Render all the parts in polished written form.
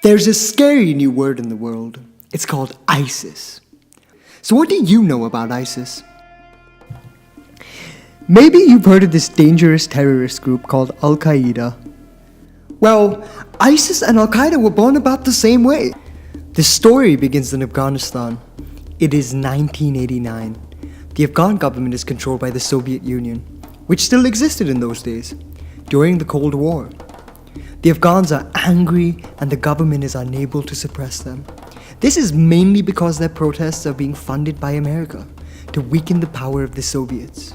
There's a scary new word in the world. It's called ISIS. So what do you know about ISIS? Maybe you've heard of this dangerous terrorist group called Al-Qaeda. Well, ISIS and Al-Qaeda were born about the same way. The story begins in Afghanistan. It is 1989. The Afghan government is controlled by the Soviet Union, which still existed in those days, during the Cold War. The Afghans are angry and the government is unable to suppress them. This is mainly because their protests are being funded by America to weaken the power of the Soviets.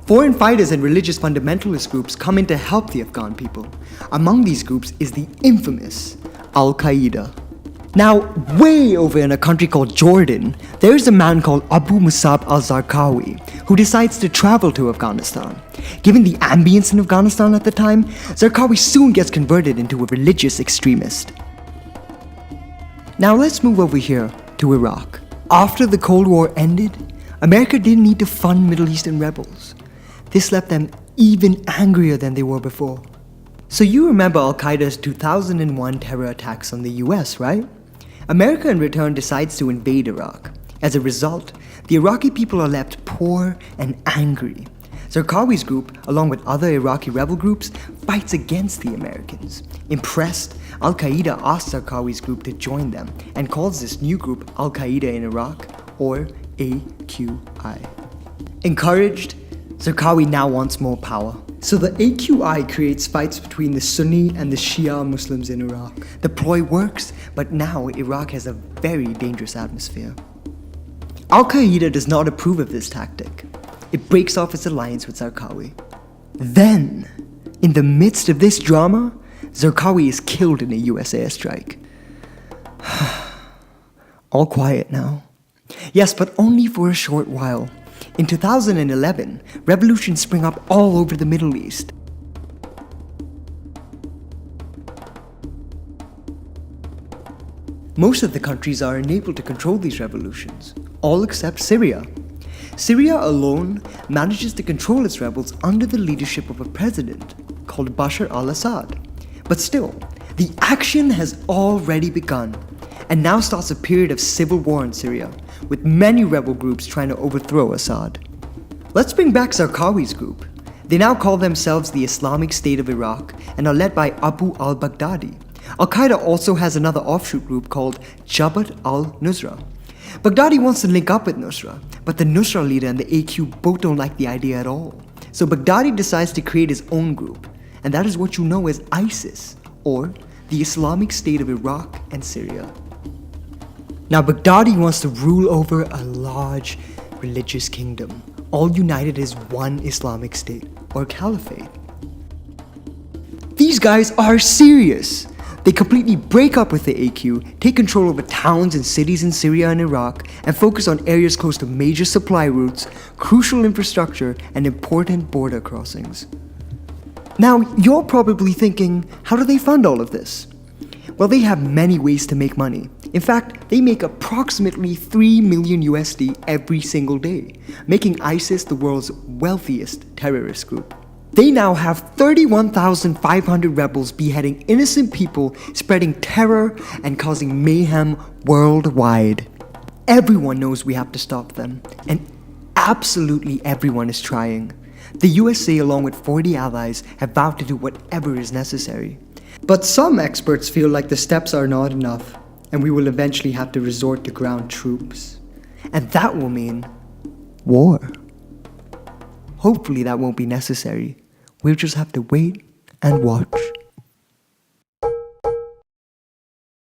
Foreign fighters and religious fundamentalist groups come in to help the Afghan people. Among these groups is the infamous Al-Qaeda. Now, way over in a country called Jordan, there is a man called Abu Musab al-Zarqawi who decides to travel to Afghanistan. Given the ambience in Afghanistan at the time, Zarqawi soon gets converted into a religious extremist. Now let's move over here to Iraq. After the Cold War ended, America didn't need to fund Middle Eastern rebels. This left them even angrier than they were before. So you remember Al-Qaeda's 2001 terror attacks on the US, right? America in return decides to invade Iraq. As a result, the Iraqi people are left poor and angry. Zarqawi's group, along with other Iraqi rebel groups, fights against the Americans. Impressed, Al-Qaeda asks Zarqawi's group to join them and calls this new group Al-Qaeda in Iraq, or AQI. Encouraged, Zarqawi now wants more power. So the AQI creates fights between the Sunni and the Shia Muslims in Iraq. The ploy works, but now Iraq has a very dangerous atmosphere. Al-Qaeda does not approve of this tactic. It breaks off its alliance with Zarqawi. Then, in the midst of this drama, Zarqawi is killed in a US airstrike. All quiet now. Yes, but only for a short while. In 2011, revolutions spring up all over the Middle East. Most of the countries are unable to control these revolutions, all except Syria. Syria alone manages to control its rebels under the leadership of a president called Bashar al-Assad. But still, the action has already begun, and now starts a period of civil war in Syria, with many rebel groups trying to overthrow Assad. Let's bring back Zarqawi's group. They now call themselves the Islamic State of Iraq and are led by Abu al-Baghdadi. Al-Qaeda also has another offshoot group called Jabhat al-Nusra. Baghdadi wants to link up with Nusra, but the Nusra leader and the AQ both don't like the idea at all. So Baghdadi decides to create his own group, and that is what you know as ISIS, or the Islamic State of Iraq and Syria. Now Baghdadi wants to rule over a large religious kingdom, all united as one Islamic state, or caliphate. These guys are serious. They completely break up with the AQ, take control over towns and cities in Syria and Iraq, and focus on areas close to major supply routes, crucial infrastructure, and important border crossings. Now, you're probably thinking, how do they fund all of this? Well, they have many ways to make money. In fact, they make approximately 3 million USD every single day, making ISIS the world's wealthiest terrorist group. They now have 31,500 rebels beheading innocent people, spreading terror and causing mayhem worldwide. Everyone knows we have to stop them, and absolutely everyone is trying. The USA, along with 40 allies, have vowed to do whatever is necessary. But some experts feel like the steps are not enough, and we will eventually have to resort to ground troops. And that will mean war. Hopefully that won't be necessary. We'll just have to wait and watch.